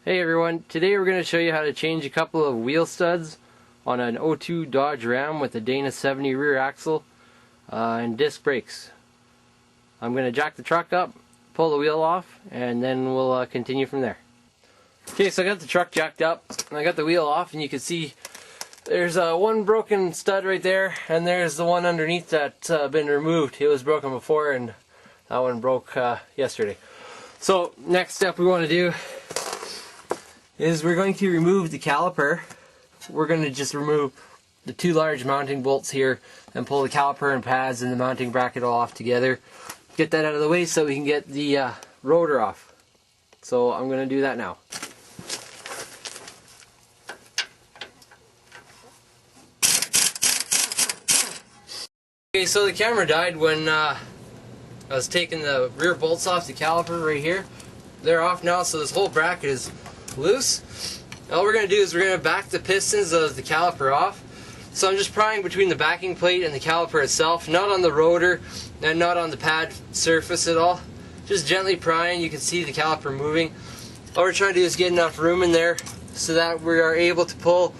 Hey everyone, today we're going to show you how to change a couple of wheel studs on an '02 Dodge Ram with a Dana 70 rear axle and disc brakes. I'm going to jack the truck up, pull the wheel off, and then we'll continue from there. Okay, so I got the truck jacked up and I got the wheel off, and you can see there's one broken stud right there, and there's the one underneath that's been removed. It was broken before and that one broke yesterday. So next step we want to do is we're going to remove the caliper. We're going to just remove the two large mounting bolts here and pull the caliper and pads and the mounting bracket all off together. Get that out of the way so we can get the rotor off. So I'm going to do that now. Okay, so the camera died when I was taking the rear bolts off the caliper right here. They're off now, so this whole bracket is loose. All we're going to do is we're going to back the pistons of the caliper off. So I'm just prying between the backing plate and the caliper itself, not on the rotor and not on the pad surface at all. Just gently prying. You can see the caliper moving. All we're trying to do is get enough room in there so that we are able to pull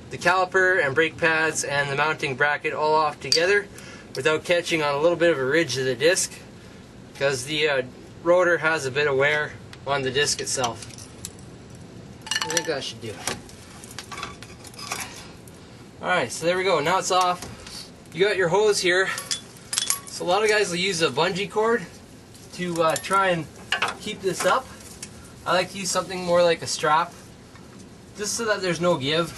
the caliper and brake pads and the mounting bracket all off together without catching on a little bit of a ridge of the disc, because the rotor has a bit of wear on the disc itself. I think that should do it. Alright, so there we go. Now it's off. You got your hose here. So a lot of guys will use a bungee cord to try and keep this up. I like to use something more like a strap, just so that there's no give.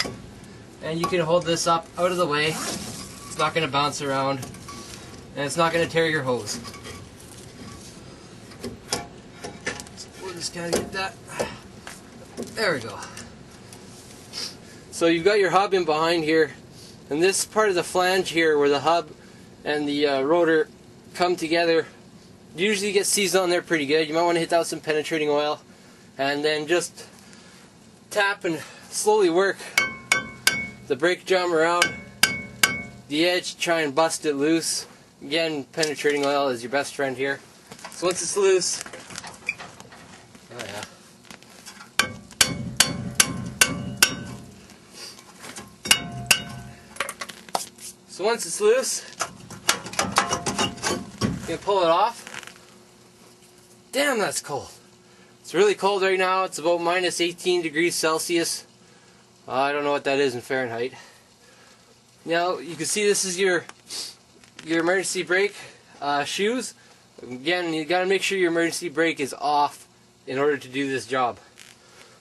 And you can hold this up out of the way. It's not going to bounce around, and it's not going to tear your hose. So we'll just kind of get that. There we go. So you've got your hub in behind here, and this part of the flange here where the hub and the rotor come together usually gets seized on there pretty good. You might want to hit that with some penetrating oil and then just tap and slowly work the brake drum around the edge to try and bust it loose. Again, penetrating oil is your best friend here. So once it's loose, oh yeah. So once it's loose, you can pull it off. Damn, that's cold. It's really cold right now. It's about minus 18 degrees Celsius. I don't know what that is in Fahrenheit. Now you can see this is your emergency brake shoes. Again, you got to make sure your emergency brake is off in order to do this job.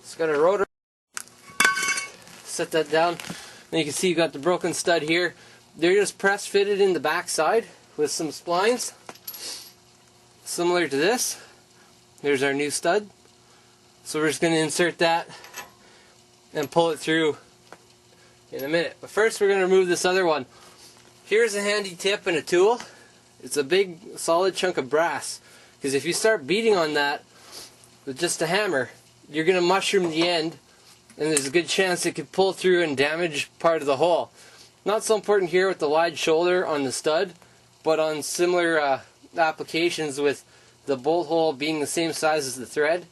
Just got a rotor. Set that down. And you can see you got the broken stud here. They're just press fitted in the back side with some splines, similar to this. There's our new stud. So we're just going to insert that and pull it through in a minute. But first we're going to remove this other one. Here's a handy tip and a tool. It's a big solid chunk of brass, because if you start beating on that with just a hammer, you're going to mushroom the end, and there's a good chance it could pull through and damage part of the hole. Not so important here with the wide shoulder on the stud, but on similar applications with the bolt hole being the same size as the thread,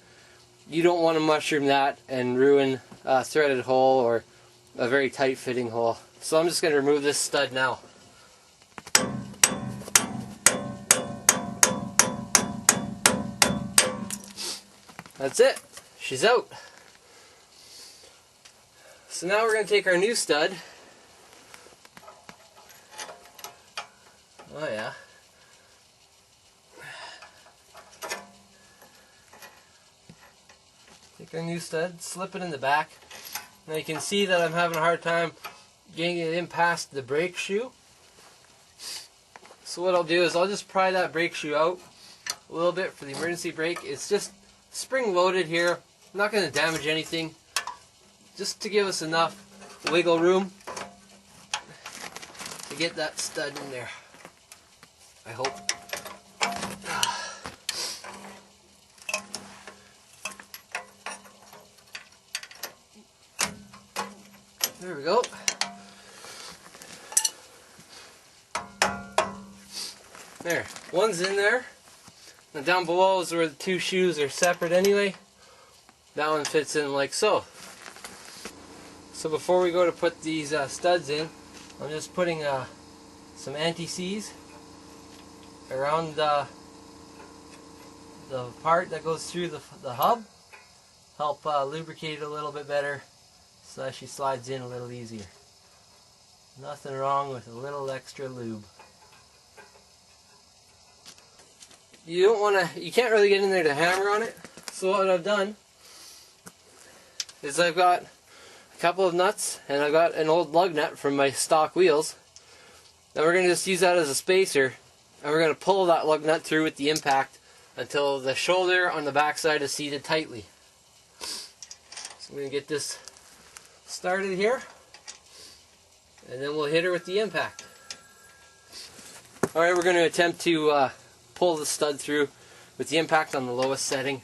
you don't want to mushroom that and ruin a threaded hole or a very tight fitting hole. So I'm just going to remove this stud now. That's it. She's out. So now we're going to take our new stud. Oh yeah. Take our new stud, slip it in the back. Now you can see that I'm having a hard time getting it in past the brake shoe. So what I'll do is I'll just pry that brake shoe out a little bit for the emergency brake. It's just spring loaded here. I'm not going to damage anything. Just to give us enough wiggle room to get that stud in there, I hope. There we go. There, one's in there. Now down below is where the two shoes are separate anyway. that one fits in like so. So before we go to put these studs in, I'm just putting some anti-seize around the part that goes through the hub. Help lubricate it a little bit better so that she slides in a little easier. Nothing wrong with a little extra lube. You can't really get in there to hammer on it. So what I've done is I've got a couple of nuts and I've got an old lug nut from my stock wheels. And we're going to just use that as a spacer, and we're going to pull that lug nut through with the impact until the shoulder on the back side is seated tightly. So I'm going to get this started here, and then we'll hit her with the impact. Alright, we're going to attempt to pull the stud through with the impact on the lowest setting.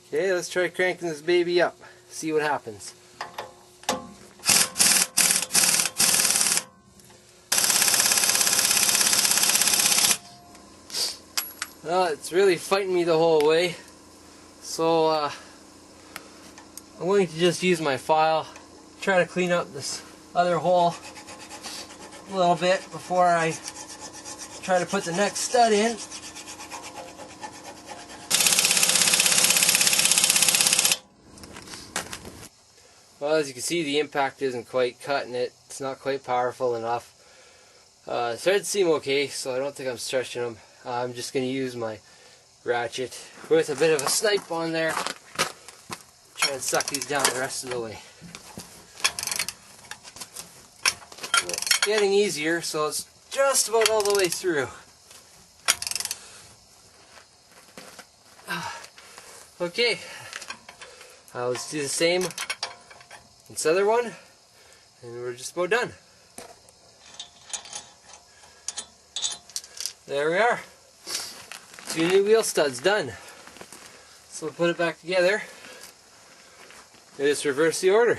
Okay, let's try cranking this baby up. See what happens. Well, it's really fighting me the whole way. So I'm going to just use my file, try to clean up this other hole a little bit before I try to put the next stud in. Well, as you can see, the impact isn't quite cutting it. It's not quite powerful enough. Threads seem okay, so I don't think I'm stretching them. I'm just going to use my ratchet with a bit of a snipe on there. Try and suck these down the rest of the way. It's getting easier, so it's just about all the way through. Okay, let's do the same this other one, and we're just about done. There we are. 2 new wheel studs done. So we'll put it back together and just reverse the order.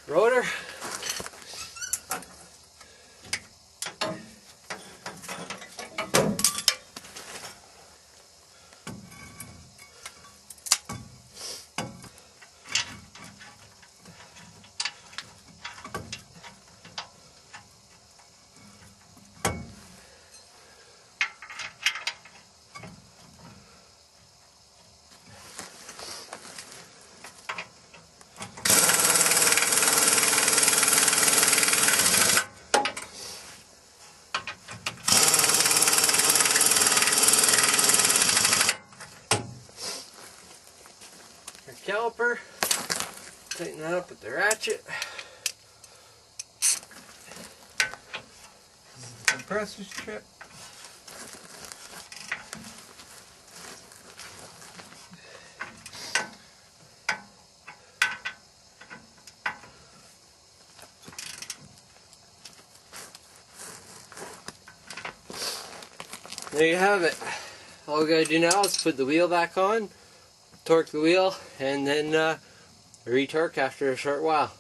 Rotor. Caliper, tighten that up with the ratchet. This is the compressor strip. There you have it. All we gotta do now is put the wheel back on, torque the wheel, and then retorque after a short while.